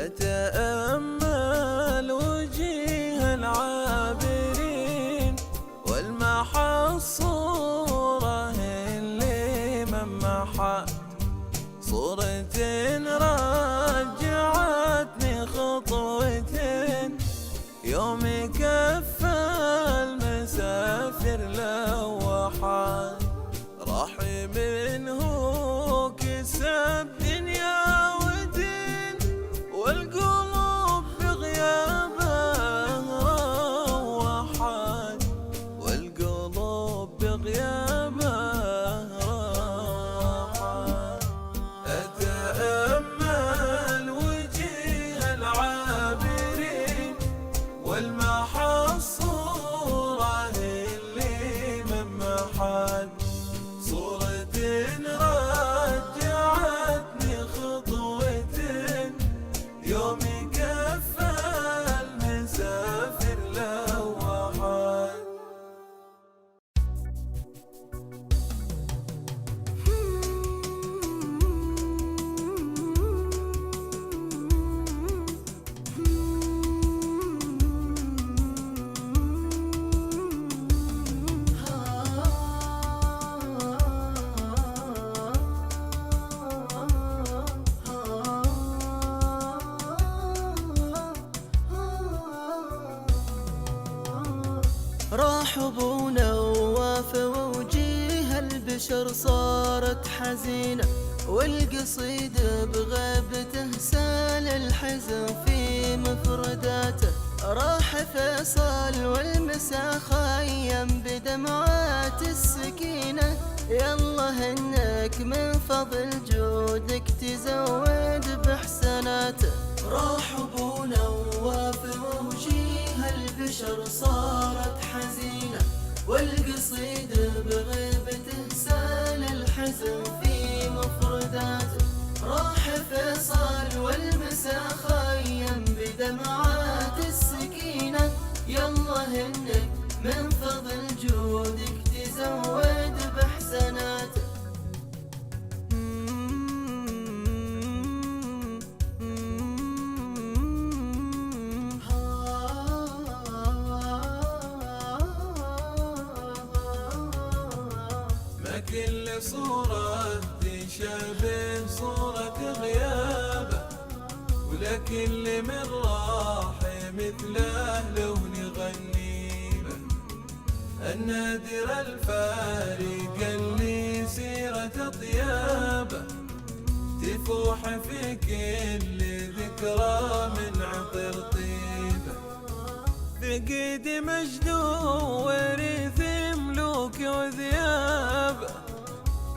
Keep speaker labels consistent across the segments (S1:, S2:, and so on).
S1: أتأمل وجيه العابرين والمحى الصورة اللي ممحت صورة رجعتني خطوتين يوم كفى المسافر لوحات راح منه كسب دنيا ودين والقلوب بغيابه روحت والقلوب بغيابه روحت أتأمل وجيه العابرين والمحى الصورة اللي ممحت صورة رجعتني خطوتين يوم كفى المسافر لوحت
S2: راح ابونا ووافى ووجيه البشر صارت حزينة والقصيد بغيبته سال الحزن في مفرداته راح فيصل والمسا خيم بدمعات السكينة يالله انك من فضل جودك تزود بحسناته راح ابونا ووافى ووجيه البشر صارت حزينة والقصيد بغيبته سال الحزن في مفرداته راح فيصل والمسا خيم بدمعات السكينة يالله انك من فضل جودك تزود بحسناته
S1: كل صورة تشابه صورة غيابه ولكل من راح مثله لو نغني به النادر الفارق اللي سيرة طيابه تفوح في كل ذكرى من عطر طيبه فقد مجده ورث ملوك وذيابه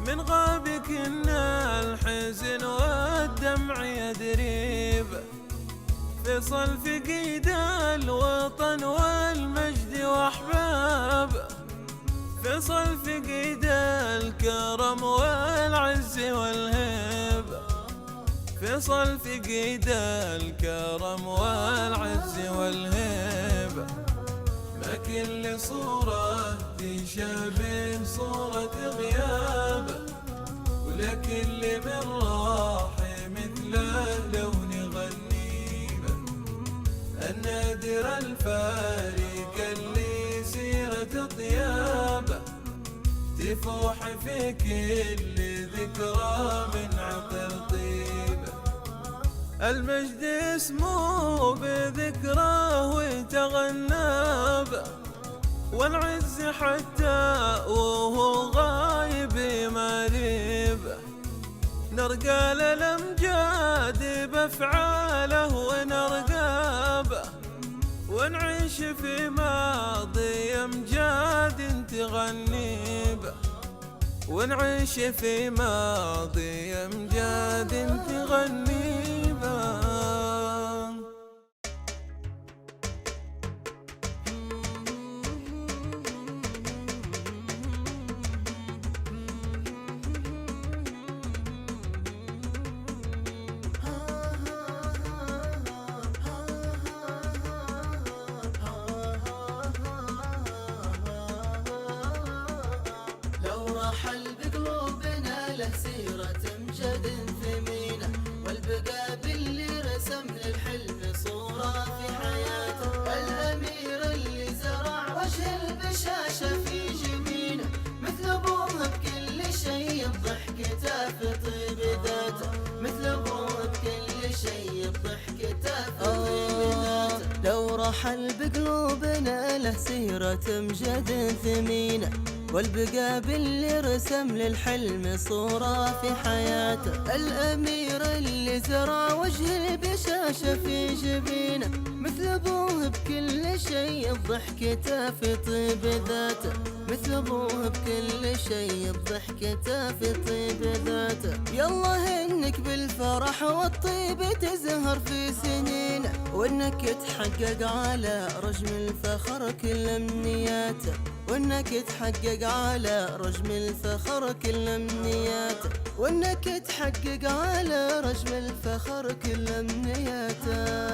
S1: من غابك إن الحزن والدمع يدريبه فيصل فقيد الوطن والمجد وأحبابه فيصل فقيد الكرم والعز والهيبة فيصل فقيد الكرم والعز والهيبة ما كل صورة تشابه صورة غيابه ولكل من راح مثله لو نغني به النادر الفارق اللي سيرة طيابه تفوح في كل ذكرى من عطر طيبه المجد اسمه بذكراه وتغنى به والعز حتى وهو غايب مريبه نرقى للأمجاد بأفعاله ونرقابه ونعيش في ماضي أمجاد تغني به ونعيش في ماضي أمجاد تغني به
S2: رحل بقلوبنا له سيرة امجد ثمينة والبقى رحل بقلوبنا له سيرة أمجاد ثمينة، والبقى باللي رسم للحلم صورة في حياته. الأمير اللي زرع وجه البشاشة في جبينه، مثل أبوه بكل شيء بضحكته في طيب ذاته، مثل أبوه بكل شيء بضحكته في طيب ذاته. يالله إنك بالفرح والطيب تزهر في سنينه، وإنك تحقق على رجم الفخر كل أمنياته، وإنك تحقق على رجم الفخر كل أمنياته، وإنك تحقق على رجم الفخر كل أمنياته.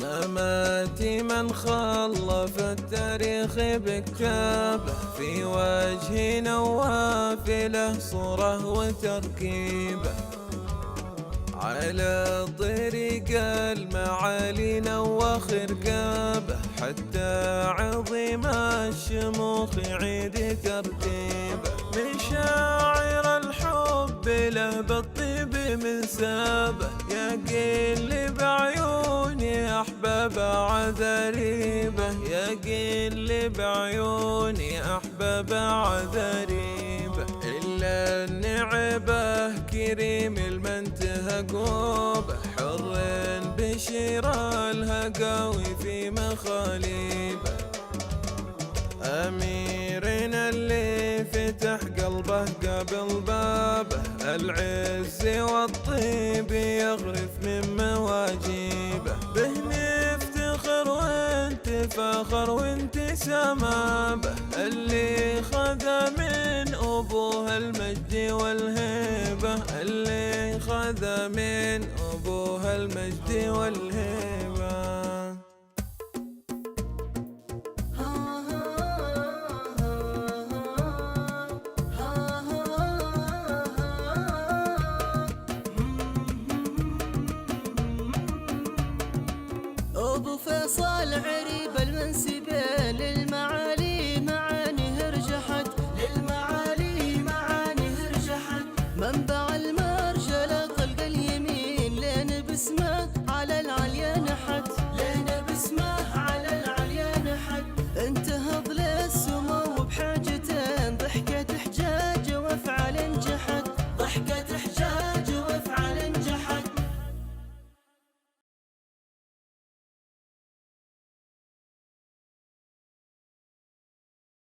S1: مماتي من خلف التاريخ بكتابه، في وجه نوافله صورة وتركيبه، على طريق المعالي نوخ رقابه، حتى عظيم الشموخ يعيد ترتيبه. من شاعر الحب له بالطيب من سابه، يقل بعيوني أحباب عذريبه، يقل بعيوني أحباب عذريبه. إلا النعبه كريم المنتهى قوبه، حر بشير الهقاوي في مخاليبه. أميرنا اللي فتح قلبه قبل بابه، العز والطيب يغرف من مواجيبه. به نفتخر وانت فخر وانت سمابه، اللي خذ من أبوه المجد والهيبة، اللي خذ من أبوه المجد والهيبة.
S2: أبو فيصل عريب المنسب للمعالي